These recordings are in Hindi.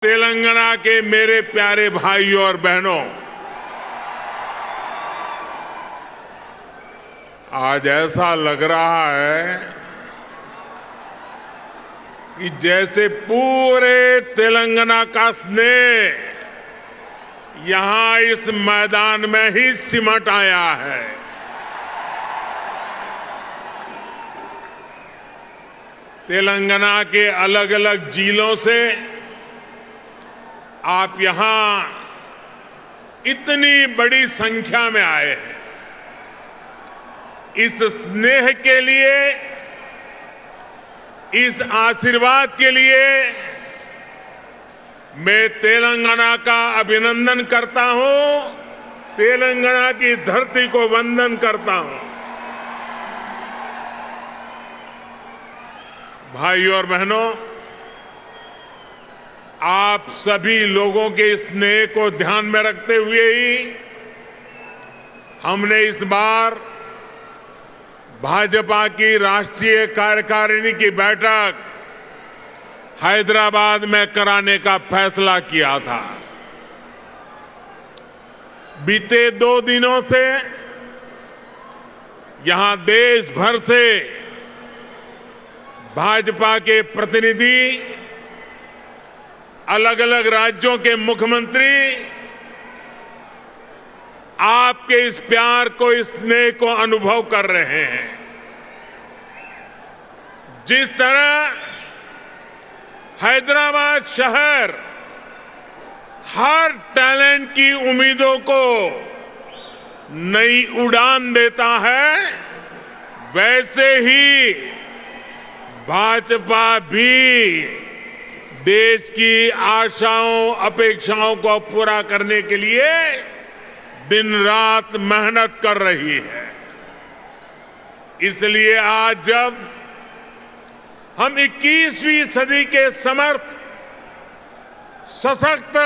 तेलंगाना के मेरे प्यारे भाइयों और बहनों, आज ऐसा लग रहा है कि जैसे पूरे तेलंगाना का स्नेह यहां इस मैदान में ही सिमट आया है। तेलंगाना के अलग अलग जिलों से आप यहां इतनी बड़ी संख्या में आए हैं। इस स्नेह के लिए, इस आशीर्वाद के लिए मैं तेलंगाना का अभिनंदन करता हूं, तेलंगाना की धरती को वंदन करता हूं। भाइयों और बहनों, आप सभी लोगों के स्नेह को ध्यान में रखते हुए ही हमने इस बार भाजपा की राष्ट्रीय कार्यकारिणी की बैठक हैदराबाद में कराने का फैसला किया था। बीते 2 दिनों से यहां देश भर से भाजपा के प्रतिनिधि, अलग अलग राज्यों के मुख्यमंत्री आपके इस प्यार को, इस स्नेह को अनुभव कर रहे हैं। जिस तरह हैदराबाद शहर हर टैलेंट की उम्मीदों को नई उड़ान देता है, वैसे ही भाजपा भी देश की आशाओं, अपेक्षाओं को पूरा करने के लिए दिन रात मेहनत कर रही है। इसलिए आज जब हम 21वीं सदी के समर्थ, सशक्त,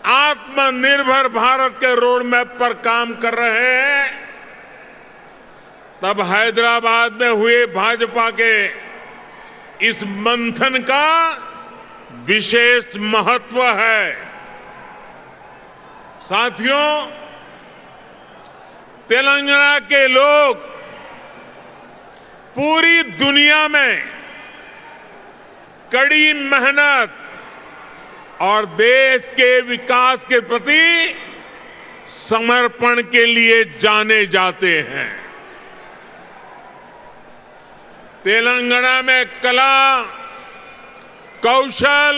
आत्मनिर्भर भारत के रोड मैप पर काम कर रहे हैं, तब हैदराबाद में हुए भाजपा के इस मंथन का विशेष महत्व है। साथियों, तेलंगाना के लोग पूरी दुनिया में कड़ी मेहनत और देश के विकास के प्रति समर्पण के लिए जाने जाते हैं। तेलंगाना में कला, कौशल,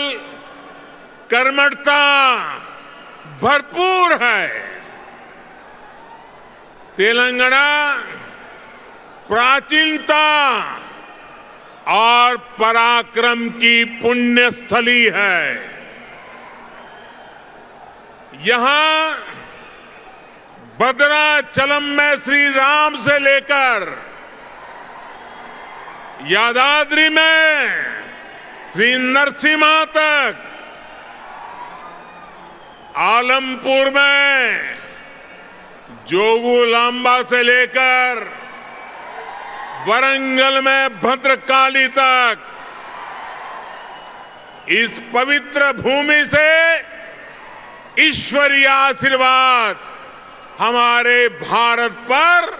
कर्मठता भरपूर है। तेलंगाना प्राचीनता और पराक्रम की पुण्य स्थली है। यहां भद्राचलम में श्री राम से लेकर यादाद्री में श्री नरसिम्हा तक, आलमपुर में जोगुलांबा से लेकर वरंगल में भद्रकाली तक, इस पवित्र भूमि से ईश्वरीय आशीर्वाद हमारे भारत पर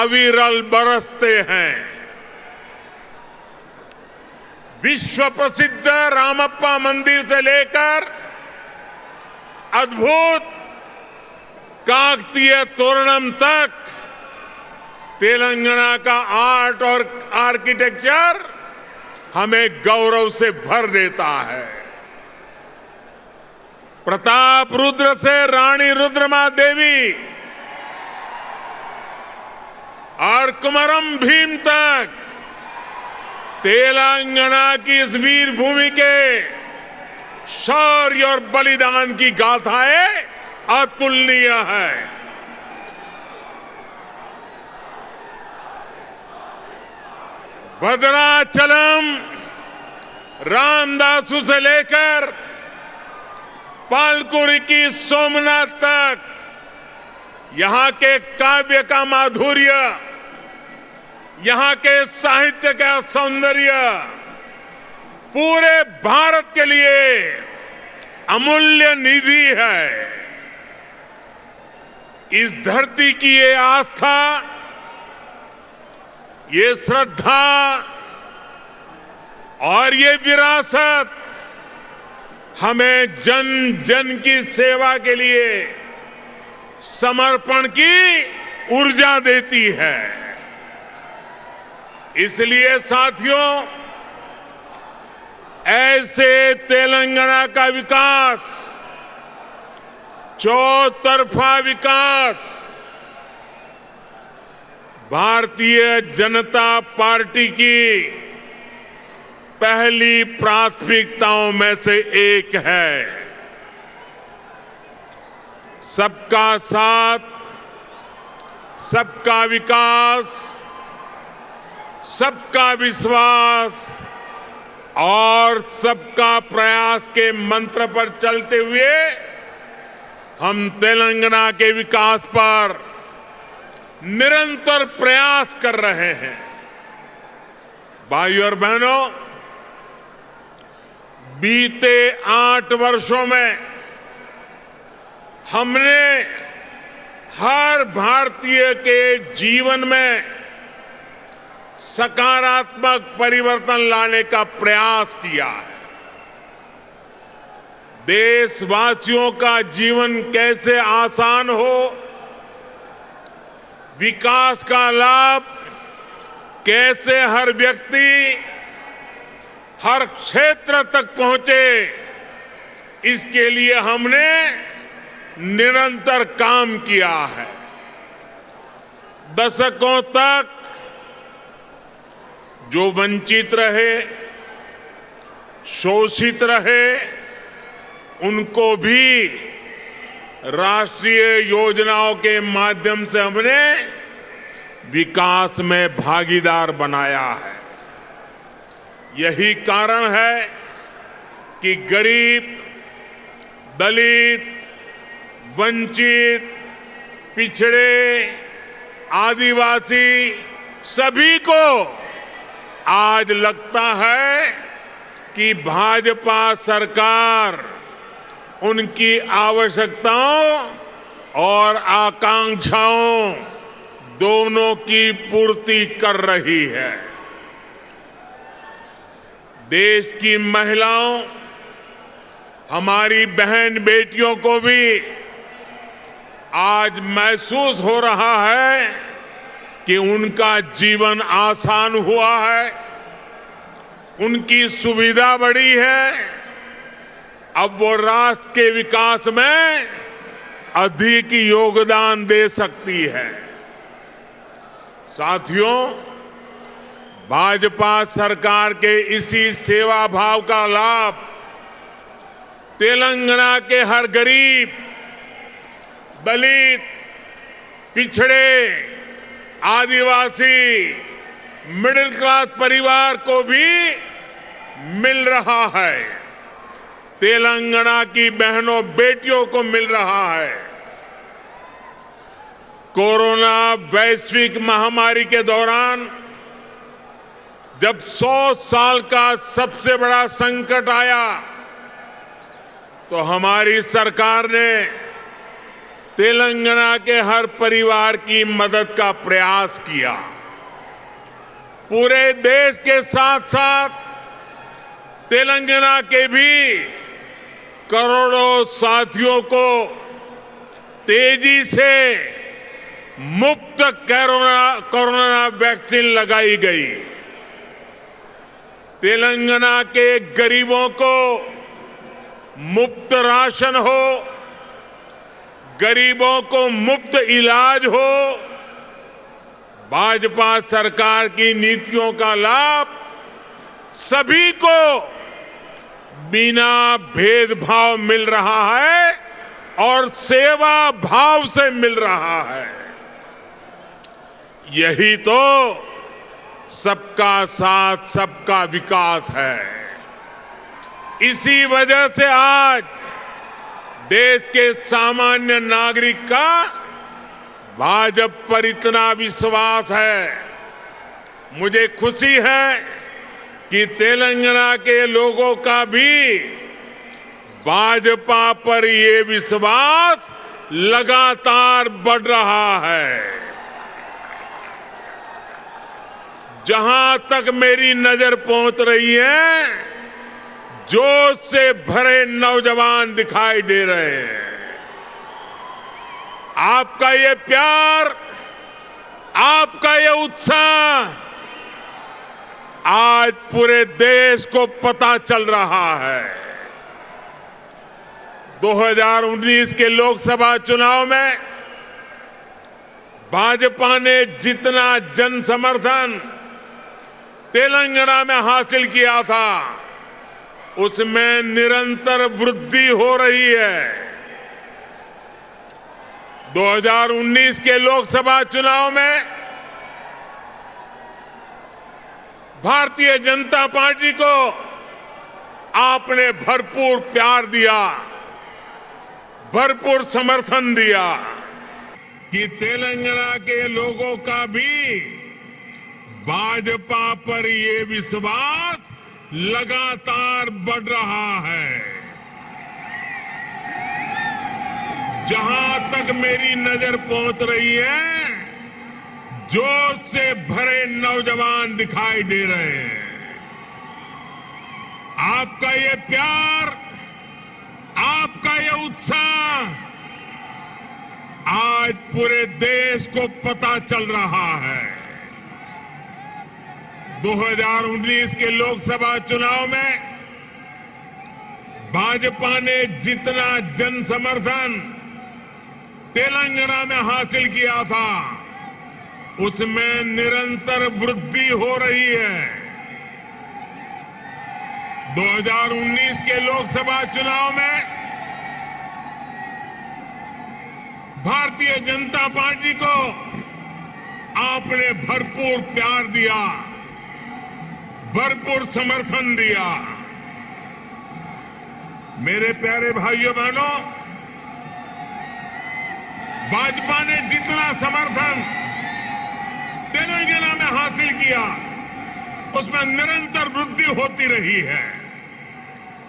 अविरल बरसते हैं। विश्व प्रसिद्ध रामप्पा मंदिर से लेकर अद्भुत काकतीय तोरणम तक तेलंगाना का आर्ट और आर्किटेक्चर हमें गौरव से भर देता है। प्रताप रुद्र से रानी रुद्रमा देवी और कुमरम भीम तक तेलंगाना की इस वीर भूमि के शौर्य और बलिदान की गाथाएं अतुलनीय है। भद्राचलम, रामदासु से लेकर पालकुरी की सोमनाथ तक यहां के काव्य का माधुर्य, यहां के साहित्य का सौंदर्य, पूरे भारत के लिए अमूल्य निधि है। इस धरती की ये आस्था, ये श्रद्धा और ये विरासत हमें जन जन की सेवा के लिए समर्पण की ऊर्जा देती है। इसलिए साथियों, ऐसे तेलंगाना का विकास, चौतरफा विकास भारतीय जनता पार्टी की पहली प्राथमिकताओं में से एक है। सबका साथ, सबका विकास, सबका विश्वास और सबका प्रयास के मंत्र पर चलते हुए हम तेलंगाना के विकास पर निरंतर प्रयास कर रहे हैं। भाइयों और बहनों, बीते 8 वर्षों में हमने हर भारतीय के जीवन में सकारात्मक परिवर्तन लाने का प्रयास किया है। देशवासियों का जीवन कैसे आसान हो, विकास का लाभ कैसे हर व्यक्ति, हर क्षेत्र तक पहुंचे, इसके लिए हमने निरंतर काम किया है। दशकों तक जो वंचित रहे, शोषित रहे, उनको भी राष्ट्रीय योजनाओं के माध्यम से हमने विकास में भागीदार बनाया है। यही कारण है कि गरीब, दलित, वंचित, पिछड़े, आदिवासी सभी को आज लगता है कि भाजपा सरकार उनकी आवश्यकताओं और आकांक्षाओं दोनों की पूर्ति कर रही है। देश की महिलाओं, हमारी बहन बेटियों को भी आज महसूस हो रहा है कि उनका जीवन आसान हुआ है, उनकी सुविधा बढ़ी है। अब वो राष्ट्र के विकास में अधिक योगदान दे सकती है। साथियों, भाजपा सरकार के इसी सेवा भाव का लाभ तेलंगाना के हर गरीब, दलित, पिछड़े, आदिवासी, मिडिल क्लास परिवार को भी मिल रहा है। तेलंगाना की बहनों बेटियों को मिल रहा है। कोरोना वैश्विक महामारी के दौरान जब 100 साल का सबसे बड़ा संकट आया, तो हमारी सरकार ने तेलंगाना के हर परिवार की मदद का प्रयास किया। पूरे देश के साथ साथ तेलंगाना के भी करोड़ों साथियों को तेजी से मुफ्त कोरोना वैक्सीन लगाई गई। तेलंगाना के गरीबों को मुफ्त राशन हो, गरीबों को मुफ्त इलाज हो, भाजपा सरकार की नीतियों का लाभ सभी को बिना भेदभाव मिल रहा है और सेवा भाव से मिल रहा है। यही तो सबका साथ, सबका विकास है। इसी वजह से आज देश के सामान्य नागरिक का भाजपा पर इतना विश्वास है। मुझे खुशी है कि तेलंगाना के लोगों का भी भाजपा पर ये विश्वास लगातार बढ़ रहा है। जहां तक मेरी नजर पहुंच रही है, जोश से भरे नौजवान दिखाई दे रहे हैं। आपका ये प्यार, आपका ये उत्साह आज पूरे देश को पता चल रहा है। 2019 के लोकसभा चुनाव में भाजपा ने जितना जन समर्थन तेलंगाना में हासिल किया था, उसमें निरंतर वृद्धि हो रही है। 2019 के लोकसभा चुनाव में भारतीय जनता पार्टी को आपने भरपूर प्यार दिया, भरपूर समर्थन दिया कि तेलंगाना के लोगों का भी भाजपा पर ये विश्वास लगातार बढ़ रहा है। जहां तक मेरी नजर पहुंच रही है, जोश से भरे नौजवान दिखाई दे रहे हैं। आपका ये प्यार, आपका ये उत्साह आज पूरे देश को पता चल रहा है। 2019 के लोकसभा चुनाव में भाजपा ने जितना जन समर्थन तेलंगाना में हासिल किया था, उसमें निरंतर वृद्धि हो रही है। 2019 के लोकसभा चुनाव में भारतीय जनता पार्टी को आपने भरपूर प्यार दिया, भरपूर समर्थन दिया। मेरे प्यारे भाइयों बहनों, भाजपा ने जितना समर्थन तेलंगाना में हासिल किया, उसमें निरंतर वृद्धि होती रही है।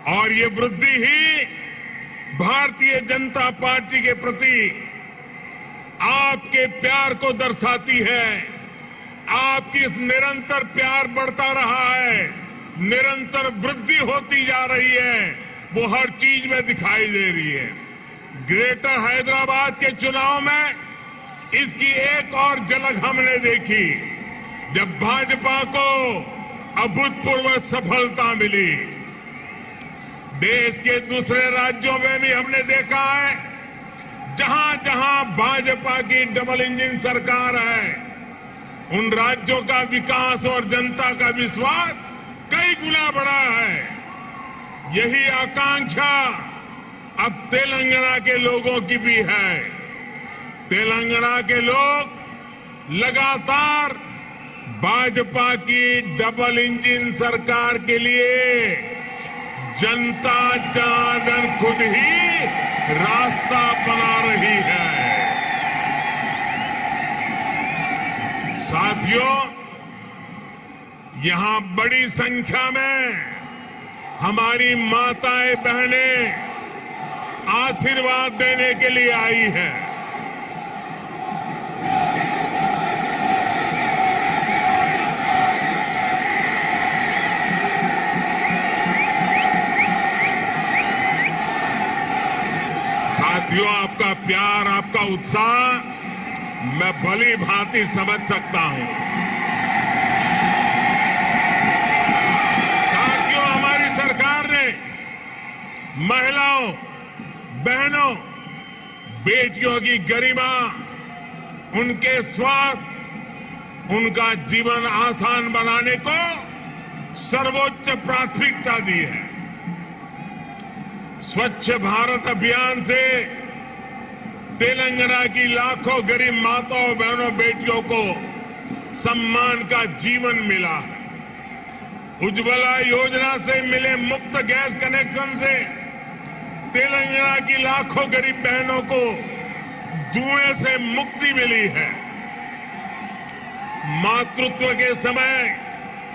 और ये वृद्धि ही भारतीय जनता पार्टी के प्रति आपके प्यार को दर्शाती है। आपकी इस निरंतर प्यार बढ़ता रहा है, निरंतर वृद्धि होती जा रही है, वो हर चीज में दिखाई दे रही है। ग्रेटर हैदराबाद के चुनाव में इसकी एक और झलक हमने देखी, जब भाजपा को अभूतपूर्व सफलता मिली। देश के दूसरे राज्यों में भी हमने देखा है, जहां जहां भाजपा की डबल इंजन सरकार है, उन राज्यों का विकास और जनता का विश्वास कई गुना बढ़ा है। यही आकांक्षा अब तेलंगाना के लोगों की भी है। तेलंगाना के लोग लगातार भाजपा की डबल इंजन सरकार के लिए जनता जनार्दन खुद ही रास्ता बना रही है। साथियों, यहां बड़ी संख्या में हमारी माताएं बहनें आशीर्वाद देने के लिए आई हैं। साथियों, आपका प्यार, आपका उत्साह मैं भली भांति समझ सकता हूं। साथियों, हमारी सरकार ने महिलाओं, बहनों, बेटियों की गरिमा, उनके स्वास्थ्य, उनका जीवन आसान बनाने को सर्वोच्च प्राथमिकता दी है। स्वच्छ भारत अभियान से तेलंगाना की लाखों गरीब माताओं, बहनों, बेटियों को सम्मान का जीवन मिला है। उज्ज्वला योजना से मिले मुफ्त गैस कनेक्शन से तेलंगाना की लाखों गरीब बहनों को धुएं से मुक्ति मिली है। मातृत्व के समय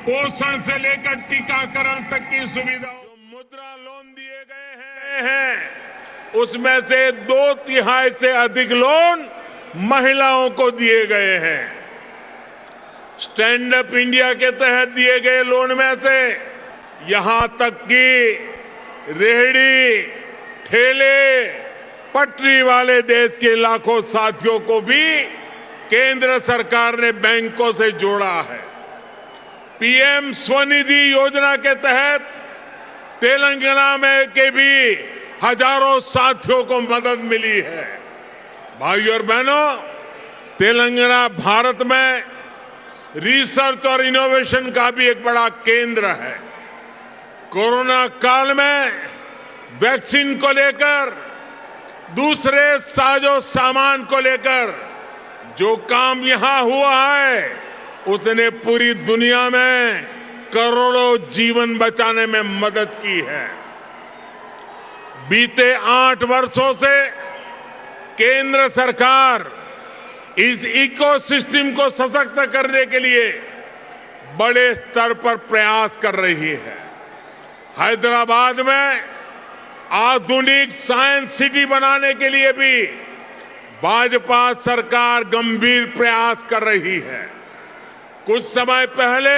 पोषण से लेकर टीकाकरण तक की सुविधा, जो मुद्रा लोन दिए गए हैं उसमें से 2/3 से अधिक लोन महिलाओं को दिए गए हैं। स्टैंड अप इंडिया के तहत दिए गए लोन में से यहां तक कि रेहड़ी, ठेले, पटरी वाले देश के लाखों साथियों को भी केंद्र सरकार ने बैंकों से जोड़ा है। पीएम स्वनिधि योजना के तहत तेलंगाना में के भी हजारों साथियों को मदद मिली है। भाइयों और बहनों, तेलंगाना भारत में रिसर्च और इनोवेशन का भी एक बड़ा केंद्र है। कोरोना काल में वैक्सीन को लेकर, दूसरे साजो सामान को लेकर जो काम यहां हुआ है उसने पूरी दुनिया में करोड़ों जीवन बचाने में मदद की है। बीते 8 वर्षों से केंद्र सरकार इस इकोसिस्टम को सशक्त करने के लिए बड़े स्तर पर प्रयास कर रही है। हैदराबाद में आधुनिक साइंस सिटी बनाने के लिए भी भाजपा सरकार गंभीर प्रयास कर रही है। कुछ समय पहले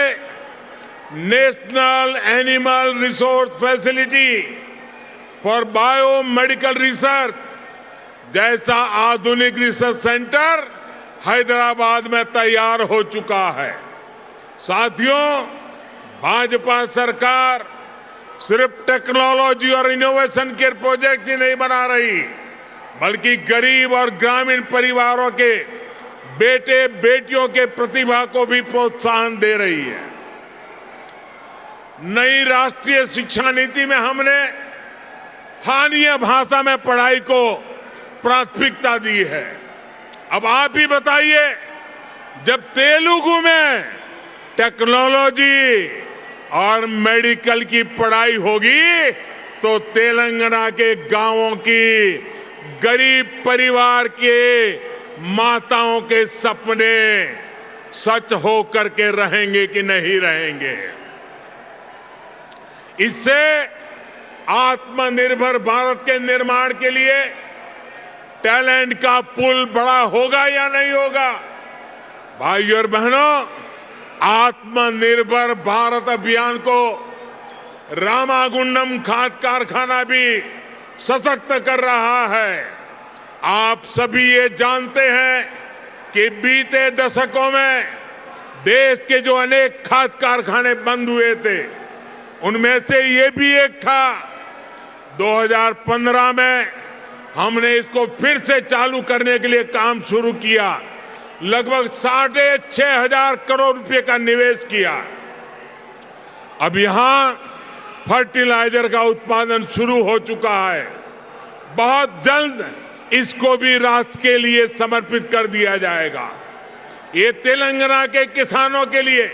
national animal resource facility for biomedical research जैसा आधुनिक रिसर्च सेंटर हैदराबाद में तैयार हो चुका है। साथियों, भाजपा सरकार सिर्फ टेक्नोलॉजी और इनोवेशन के प्रोजेक्ट ही नहीं बना रही, बल्कि गरीब और ग्रामीण परिवारों के बेटे बेटियों के प्रतिभा को भी प्रोत्साहन दे रही है। नई राष्ट्रीय शिक्षा नीति में हमने स्थानीय भाषा में पढ़ाई को प्राथमिकता दी है। अब आप ही बताइए, जब तेलुगु में टेक्नोलॉजी और मेडिकल की पढ़ाई होगी तो तेलंगाना के गांवों की गरीब परिवार के माताओं के सपने सच हो करके रहेंगे कि नहीं रहेंगे। इससे आत्मनिर्भर भारत के निर्माण के लिए टैलेंट का पुल बड़ा होगा या नहीं होगा। भाइयों और बहनों, आत्मनिर्भर भारत अभियान को रामागुंडम खाद कारखाना भी सशक्त कर रहा है। आप सभी ये जानते हैं कि बीते दशकों में देश के जो अनेक खाद कारखाने बंद हुए थे उनमें से ये भी एक था। 2015 में हमने इसको फिर से चालू करने के लिए काम शुरू किया। लगभग 6,500 करोड़ रुपए का निवेश किया। अब यहां फर्टिलाइजर का उत्पादन शुरू हो चुका है। बहुत जल्द इसको भी राष्ट्र के लिए समर्पित कर दिया जाएगा। ये तेलंगाना के किसानों के लिए,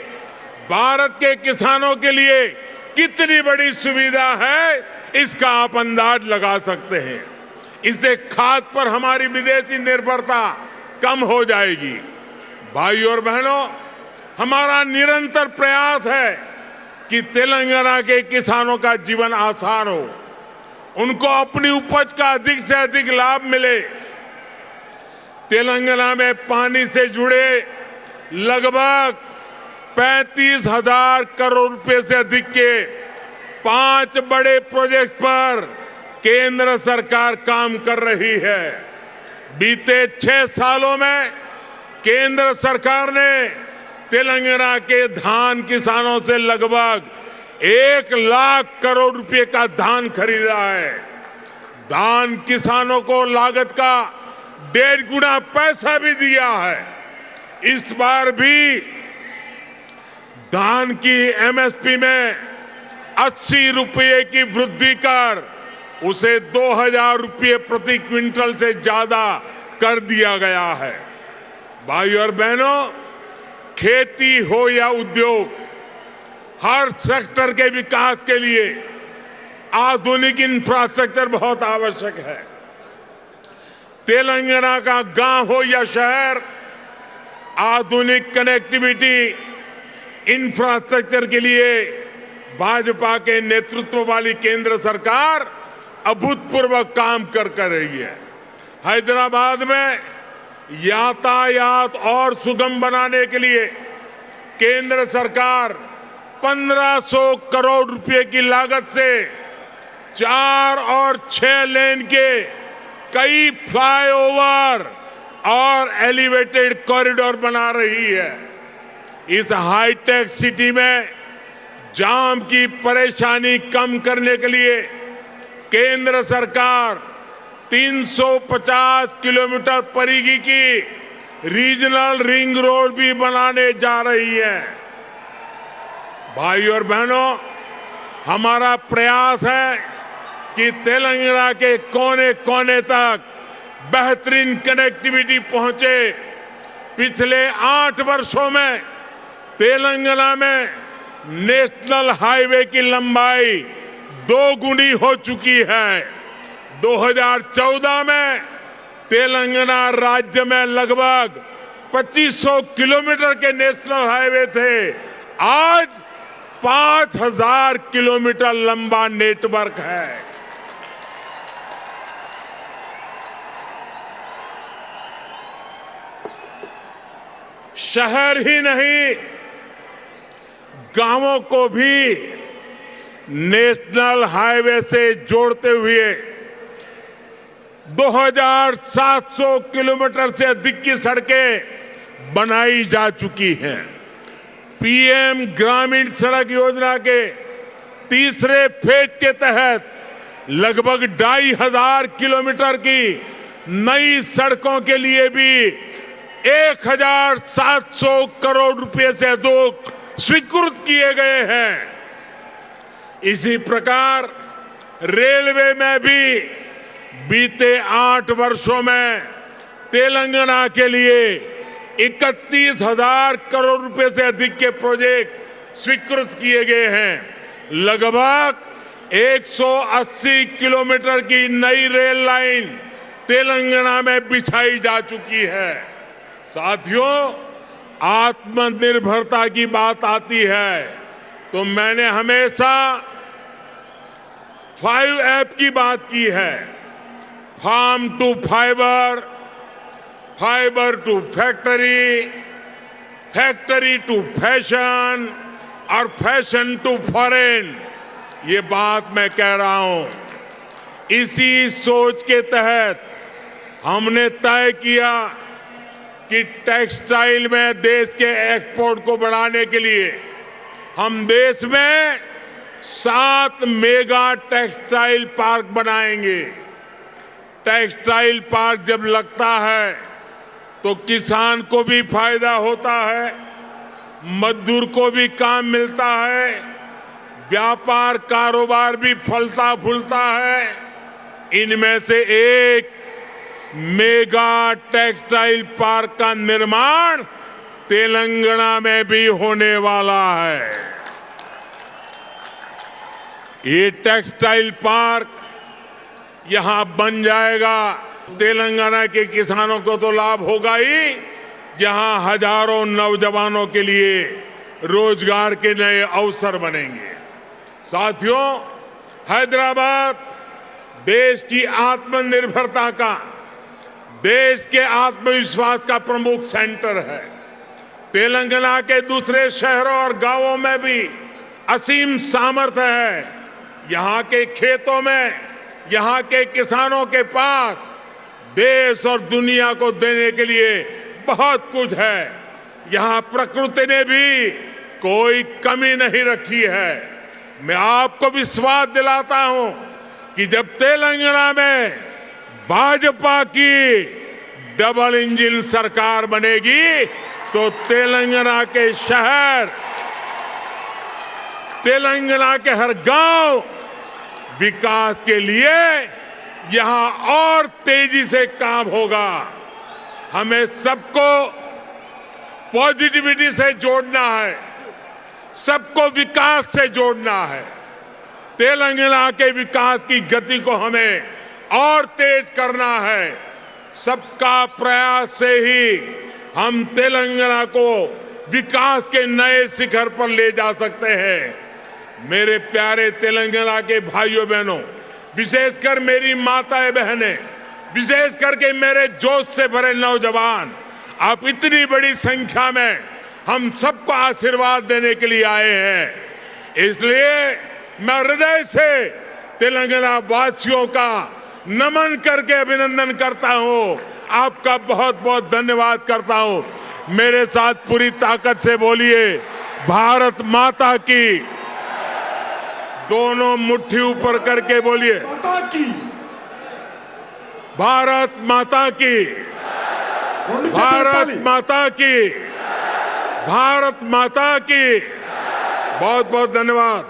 भारत के किसानों के लिए कितनी बड़ी सुविधा है, इसका आप अंदाज लगा सकते हैं। इससे खाद पर हमारी विदेशी निर्भरता कम हो जाएगी। भाइयों और बहनों, हमारा निरंतर प्रयास है कि तेलंगाना के किसानों का जीवन आसान हो, उनको अपनी उपज का अधिक से अधिक लाभ मिले। तेलंगाना में पानी से जुड़े लगभग 35,000 करोड़ रुपए से अधिक के 5 बड़े प्रोजेक्ट पर केंद्र सरकार काम कर रही है। बीते 6 सालों में केंद्र सरकार ने तेलंगाना के धान किसानों से लगभग 1 लाख करोड़ रुपए का धान खरीदा है। धान किसानों को लागत का 1.5 गुना पैसा भी दिया है। इस बार भी धान की एमएसपी में 80 रुपये की वृद्धि कर उसे 2,000 रुपये प्रति क्विंटल से ज्यादा कर दिया गया है। भाइयों और बहनों, खेती हो या उद्योग, हर सेक्टर के विकास के लिए आधुनिक इंफ्रास्ट्रक्चर बहुत आवश्यक है। तेलंगाना का गांव हो या शहर, आधुनिक कनेक्टिविटी इंफ्रास्ट्रक्चर के लिए भाजपा के नेतृत्व वाली केंद्र सरकार अभूतपूर्व काम कर रही है। हैदराबाद में यातायात और सुगम बनाने के लिए केंद्र सरकार 1500 करोड़ रुपए की लागत से 4 और 6 लेन के कई फ्लाईओवर और एलिवेटेड कॉरिडोर बना रही है। इस हाईटेक सिटी में जाम की परेशानी कम करने के लिए केंद्र सरकार 350 किलोमीटर परिधि की रीजनल रिंग रोड भी बनाने जा रही है। भाइयों और बहनों, हमारा प्रयास है कि तेलंगाना के कोने कोने तक बेहतरीन कनेक्टिविटी पहुंचे। पिछले 8 वर्षों में तेलंगाना में नेशनल हाईवे की लंबाई 2 गुनी हो चुकी है। 2014 में तेलंगाना राज्य में लगभग 2500 किलोमीटर के नेशनल हाईवे थे। आज 5000 किलोमीटर लंबा नेटवर्क है। शहर ही नहीं, गांवों को भी नेशनल हाईवे से जोड़ते हुए 2700 किलोमीटर से अधिक की सड़कें बनाई जा चुकी हैं। पीएम ग्रामीण सड़क योजना के तीसरे फेज के तहत लगभग 2500 किलोमीटर की नई सड़कों के लिए भी 1700 करोड़ रुपए से अधिक स्वीकृत किए गए हैं। इसी प्रकार रेलवे में भी बीते 8 वर्षों में तेलंगाना के लिए 31,000 करोड़ रुपए से अधिक के प्रोजेक्ट स्वीकृत किए गए हैं। लगभग 180 किलोमीटर की नई रेल लाइन तेलंगाना में बिछाई जा चुकी है। साथियों, आत्मनिर्भरता की बात आती है तो मैंने हमेशा 5 की बात की है। Farm to fibre, fibre to factory, factory to fashion और फैशन टू फॉरेन। ये बात मैं कह रहा हूं। इसी सोच के तहत हमने तय किया कि टेक्सटाइल में देश के एक्सपोर्ट को बढ़ाने के लिए हम देश में 7 मेगा टेक्सटाइल पार्क बनाएंगे। टेक्सटाइल पार्क जब लगता है तो किसान को भी फायदा होता है, मजदूर को भी काम मिलता है, व्यापार कारोबार भी फलता फूलता है। इनमें से एक मेगा टेक्सटाइल पार्क का निर्माण तेलंगाना में भी होने वाला है। ये टेक्सटाइल पार्क यहां बन जाएगा। तेलंगाना के किसानों को तो लाभ होगा ही, जहां हजारों नौजवानों के लिए रोजगार के नए अवसर बनेंगे। साथियों, हैदराबाद देश की आत्मनिर्भरता का, देश के आत्मविश्वास का प्रमुख सेंटर है। तेलंगाना के दूसरे शहरों और गांवों में भी असीम सामर्थ्य है। यहां के खेतों में, यहां के किसानों के पास देश और दुनिया को देने के लिए बहुत कुछ है। यहां प्रकृति ने भी कोई कमी नहीं रखी है। मैं आपको विश्वास दिलाता हूं कि जब तेलंगाना में भाजपा की डबल इंजन सरकार बनेगी तो तेलंगाना के शहर, तेलंगाना के हर गांव विकास के लिए यहां और तेजी से काम होगा। हमें सबको पॉजिटिविटी से जोड़ना है, सबको विकास से जोड़ना है। तेलंगाना के विकास की गति को हमें और तेज करना है। सबका प्रयास से ही हम तेलंगाना को विकास के नए शिखर पर ले जा सकते हैं। मेरे प्यारे तेलंगाना के भाइयों बहनों, विशेषकर मेरी माताएं बहनें, विशेष करके मेरे जोश से भरे नौजवान, आप इतनी बड़ी संख्या में हम सबको आशीर्वाद देने के लिए आए हैं। इसलिए मैं हृदय से तेलंगाना वासियों का नमन करके अभिनंदन करता हूं। आपका बहुत बहुत धन्यवाद करता हूं। मेरे साथ पूरी ताकत से बोलिए, भारत माता की। दोनों मुट्ठी ऊपर करके बोलिए, माता की। भारत माता की, भारत माता की, भारत माता की। बहुत बहुत धन्यवाद।